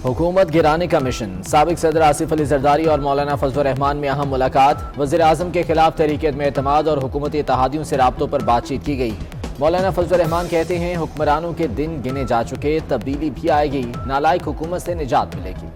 हुकूमत गिराने का मिशन। साबिक सदर आसिफ अली जरदारी और मौलाना फजलुर रहमान में अहम मुलाकात। वज़ीर आज़म के खिलाफ तहरीक में एतमाद और हुकूमती इत्तेहादियों से राब्तों पर बातचीत की गई। मौलाना फजलुर रहमान कहते हैं हुक्मरानों के दिन गिने जा चुके, तब्दीली भी आएगी, नालायक हुकूमत से निजात मिलेगी।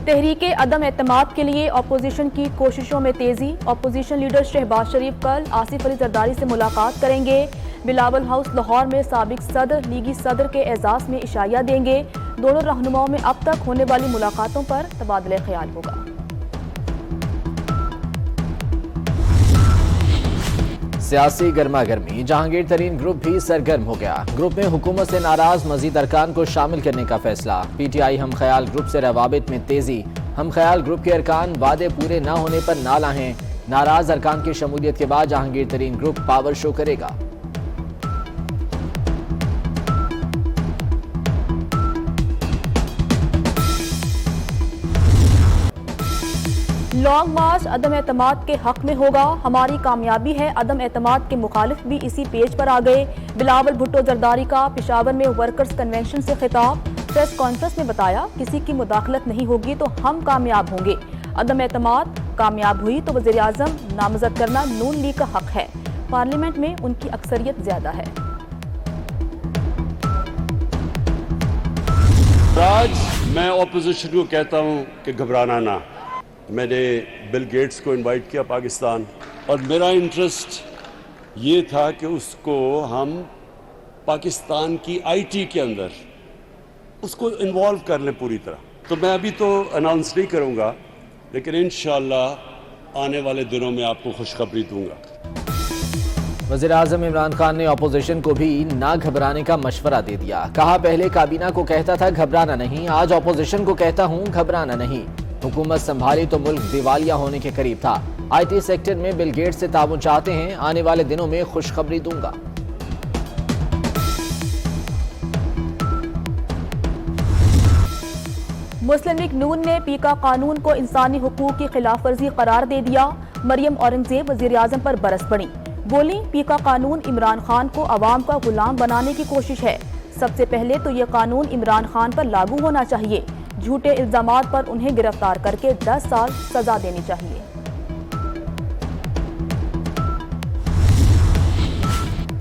तहरीक अदम एतमाद के लिए अपोजिशन की कोशिशों में तेजी। अपोजिशन लीडर शहबाज शरीफ कल आसिफ अली जरदारी से मुलाकात करेंगे। बिलावल हाउस लाहौर में साबिक सदर लीगी सदर के एजाज में इशाया देंगे। दोनों रहनुमाओं में अब तक होने वाली मुलाकातों पर तबादला ख्याल होगा। सियासी गर्मा गर्मी। जहांगीर तरीन ग्रुप भी सरगर्म हो गया। ग्रुप में हुकूमत से नाराज मजीद अरकान को शामिल करने का फैसला। पीटीआई हम ख्याल ग्रुप से रवाबित में तेजी। हम ख्याल ग्रुप के अरकान वादे पूरे न होने पर नाला हैं। नाराज अरकान की शमूलियत के बाद जहांगीर तरीन ग्रुप पावर शो करेगा। लॉन्ग मार्च अदम एतमाद के हक में होगा। हमारी कामयाबी है। अदम एतमाद के मुखालिफ भी इसी पेज पर आ गए। बिलावल भुट्टो जरदारी का पेशावर में वर्कर्स कन्वेंशन से खिताब। प्रेस कॉन्फ्रेंस में बताया किसी की मुदाखलत नहीं होगी तो हम कामयाब होंगे। अदम एतमाद कामयाब हुई तो वज़ीर आज़म नामजद करना नून लीग का हक है। पार्लियामेंट में उनकी अक्सरियत ज्यादा है। आज मैं ऑपोजिशन को कहता हूं कि घबराना ना। मैंने बिल गेट्स को इनवाइट किया पाकिस्तान, और मेरा इंटरेस्ट ये था कि उसको हम पाकिस्तान की आईटी के अंदर उसको इन्वॉल्व कर लें पूरी तरह। तो मैं अभी तो अनाउंस नहीं करूंगा, लेकिन इंशाअल्लाह आने वाले दिनों में आपको खुशखबरी दूंगा। वज़ीर आज़म इमरान खान ने अपोजिशन को भी ना घबराने का मशवरा दे दिया। कहा पहले काबीना को कहता था घबराना नहीं, आज अपोजिशन को कहता हूं घबराना नहीं। हुकूमत संभाली तो मुल्क दिवालिया होने के करीब था। आईटी सेक्टर में बिल गेट्स से ताउन चाहते हैं, आने वाले दिनों में खुशखबरी दूंगा। मुस्लिम लीग नून ने पीका कानून को इंसानी हुकूक की खिलाफ वर्जी करार दे दिया। मरियम औरंगजेब वज़ीर आज़म पर बरस पड़ी। बोली पीका कानून इमरान खान को अवाम का गुलाम बनाने की कोशिश है। सबसे पहले तो ये कानून इमरान खान पर लागू होना चाहिए। झूठे इल्जामात पर उन्हें गिरफ्तार करके 10 साल सजा देनी चाहिए।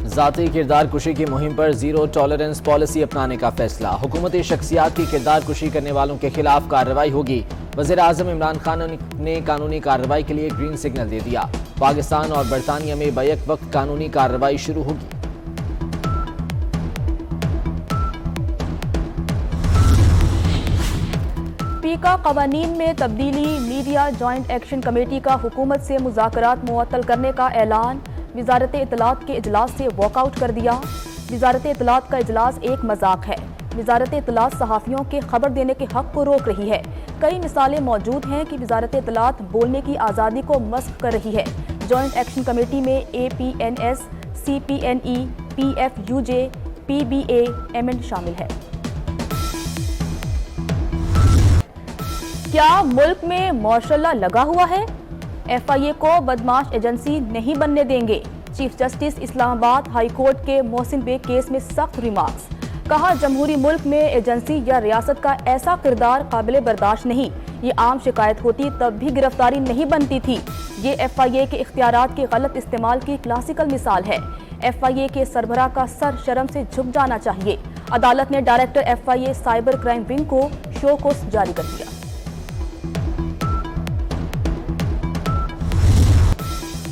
जाती किरदार कुशी की मुहिम पर जीरो टॉलरेंस पॉलिसी अपनाने का फैसला। हुकूमती शख्सियात की किरदार कुशी करने वालों के खिलाफ कार्रवाई होगी। वज़ीर आज़म इमरान खान ने कानूनी कार्रवाई के लिए ग्रीन सिग्नल दे दिया। पाकिस्तान और बरतानिया में बैक वक्त कानूनी कार्रवाई शुरू होगी। पीका कवानीन में तब्दीली। मीडिया जॉइंट एक्शन कमेटी का हुकूमत से मुज़ाकरात मुअत्तल करने का ऐलान। वज़ारत इत्तलात के इजलास से वॉकआउट कर दिया। वज़ारत इत्तलात का इजलास एक मजाक है। वज़ारत इत्तलात सहाफ़ियों के खबर देने के हक को रोक रही है। कई मिसालें मौजूद हैं कि वज़ारत इत्तलात बोलने की आज़ादी को मस्ख कर रही है। जॉइंट एक्शन कमेटी में APNS, CPNE, PFUJ, PBA, MN शामिल है। क्या मुल्क में मार्शल लगा हुआ है? FIA को बदमाश एजेंसी नहीं बनने देंगे। Chief justice Islamabad high court के मोहसिन बेग केस में सख्त रिमार्क्स। कहा जमहूरी मुल्क में एजेंसी या रियासत का ऐसा किरदार काबिल बर्दाश्त नहीं। ये आम शिकायत होती तब भी गिरफ्तारी नहीं बनती थी। ये FIA के इख्तियारात के गलत इस्तेमाल की क्लासिकल मिसाल है। FIA के सरबराह का सर शर्म से झुक जाना चाहिए। अदालत ने director FIA cyber crime wing को शो कोस जारी कर दिया।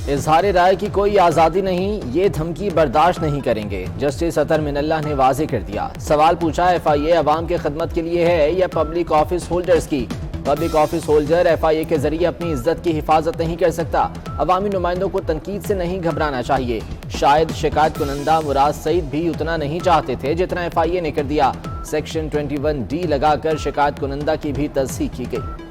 इजहार राय की कोई आज़ादी नहीं, ये धमकी बर्दाश्त नहीं करेंगे। जस्टिस अतर मिनल्लाह ने वाज़ेह कर दिया। सवाल पूछा FIA अवाम की खिदमत के लिए है या पब्लिक ऑफिस होल्डर्स की? पब्लिक ऑफिस होल्डर FIA के जरिए अपनी इज्जत की हिफाजत नहीं कर सकता। अवामी नुमाइंदों को तनकीद से नहीं घबराना चाहिए। शायद शिकायत कुनंदा मुराद सईद भी उतना नहीं चाहते थे जितना FIA ने कर दिया। सेक्शन 21D लगाकर शिकायत कुनंदा की भी तस्दीक की गई।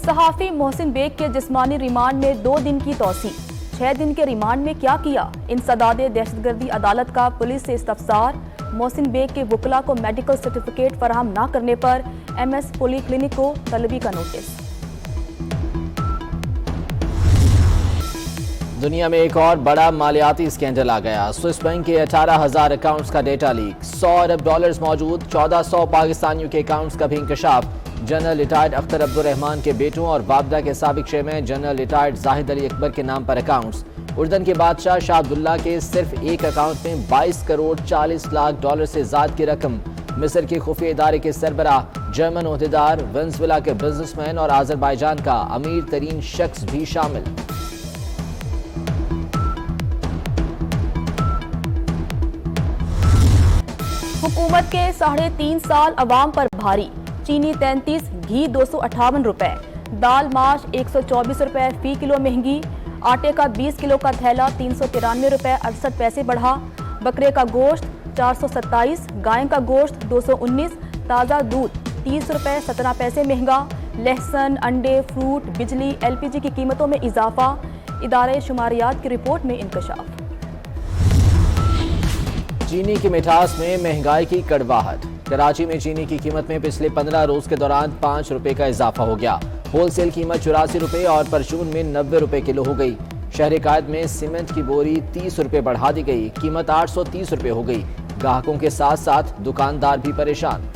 सहाफ़ी मोहसिन बेग के जिस्मानी रिमांड में 2 दिन की तौसी। 6 दिन के रिमांड में क्या किया? इंसदादे दहशतगर्दी अदालत का पुलिस से इस्तफसार। मोहसिन बेग के वकला को मेडिकल सर्टिफिकेट फराहम न करने पर MS पॉलीक्लिनिक को तलबी का नोटिस। दुनिया में एक और बड़ा मालियाती स्कैंडल आ गया। स्विस बैंक के 18,000 अकाउंट्स का डेटा लीक, 100 अरब डॉलर्स मौजूद 1400 पाकिस्तानियों के अकाउंट्स का भी इंकशाफ। जनरल रिटायर्ड अख्तर अब्दुर्रहमान के बेटों और वाबदा के साबिक chairman general retired Zahid Ali Akbar के नाम पर अकाउंट्स। उर्दन के बादशाह शाह अब्दुल्ला के सिर्फ एक अकाउंट में 22 करोड़ 40 लाख डॉलर से ज्यादा की रकम। मिस्र के खुफिया इदारे के सरबराह, जर्मन ओहदेदार, वेनेजुएला के बिजनेसमैन और आजरबाईजान का अमीर तरीन शख्स भी शामिल। हुकूमत के 3.5 साल अवाम पर भारी। चीनी 33, घी 258 रुपए, दाल माश 124 रुपए फी किलो महंगी। आटे का 20 किलो का थैला 393 रुपए 68 पैसे बढ़ा। बकरे का गोश्त 427, गाय का गोश्त 219, ताज़ा दूध 30 रुपए 17 पैसे महंगा। लहसुन, अंडे, फ्रूट, बिजली, LPG की कीमतों में इजाफा। इदारे शुमारियात की रिपोर्ट में इंकशाफ। चीनी की मिठास में महंगाई की कड़वाहट। कराची में चीनी की कीमत में पिछले 15 रोज के दौरान 5 रुपए का इजाफा हो गया। होलसेल कीमत 84 रुपए और परचून में 90 रुपए किलो हो गई। शहर कायद में सीमेंट की बोरी 30 रुपए बढ़ा दी गई, कीमत 830 रुपए हो गई। ग्राहकों के साथ साथ दुकानदार भी परेशान।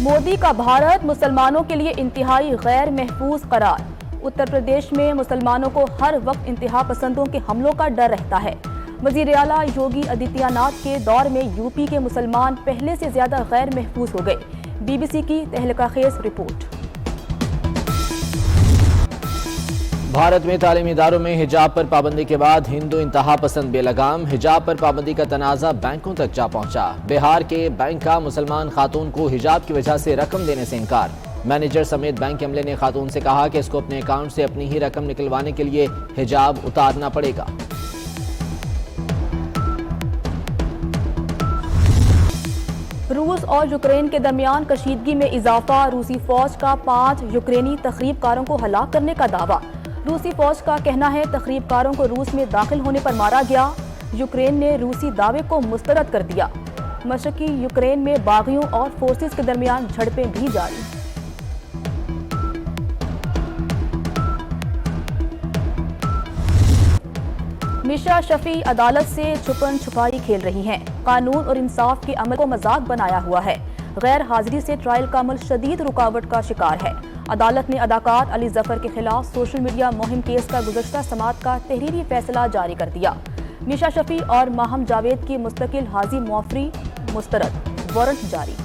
मोदी का भारत मुसलमानों के लिए इंतहाई गैर महफूज करार। उत्तर प्रदेश में मुसलमानों को हर वक्त इंतहा पसंदों के हमलों का डर रहता है। वजीर आला योगी आदित्यनाथ के दौर में यूपी के मुसलमान पहले से ज्यादा गैर महफूज हो गए। BBC की तहलकाखेज रिपोर्ट। भारत में तालीमी इदारों में हिजाब पर पाबंदी के बाद हिंदू इंतहा पसंद बेलगाम। हिजाब पर पाबंदी का तनाज़ा बैंकों तक जा पहुंचा। बिहार के बैंक का मुसलमान खातून को हिजाब की वजह से रकम देने से इनकार। मैनेजर समेत बैंक अमले ने खातून से कहा कि इसको अपने अकाउंट से अपनी ही रकम निकलवाने के लिए हिजाब उतारना पड़ेगा। रूस और यूक्रेन के दरमियान कशीदगी में इजाफा। रूसी फौज का 5 यूक्रेनी तखरीबकारों को हलाक करने का दावा। रूसी फौज का कहना है तखरीबकारों को रूस में दाखिल होने पर मारा गया। यूक्रेन ने रूसी दावे को मुस्तरद कर दिया। मशरकी यूक्रेन में बागियों और फोर्सेस के दरमियान झड़पें भी जारी। मिशा शफी अदालत से छुपन छुपाई खेल रही हैं। कानून और इंसाफ के अमल को मजाक बनाया हुआ है। गैर हाजिरी से ट्रायल का अमल शदीद रुकावट का शिकार है। अदालत ने अदाकार अली जफर के खिलाफ सोशल मीडिया मुहिम केस का गुज़श्ता समात का तहरीरी फैसला जारी कर दिया। मिशा शफी और माहम जावेद की मुस्तकिल हाजी मुआफरी मुस्तरद, वारंट जारी।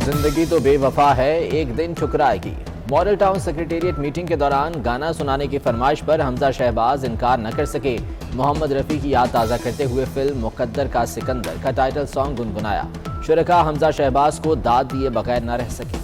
जिंदगी तो बेवफा है, एक दिन ठुकराएगी। मॉडल टाउन सेक्रेटेरिएट मीटिंग के दौरान गाना सुनाने की फरमाइश पर हमजा शहबाज इनकार न कर सके। मोहम्मद रफ़ी की याद ताज़ा करते हुए फिल्म मुकद्दर का सिकंदर का टाइटल सॉन्ग गुनगुनाया। शुरका हमजा शहबाज को दाद दिए बगैर न रह सके।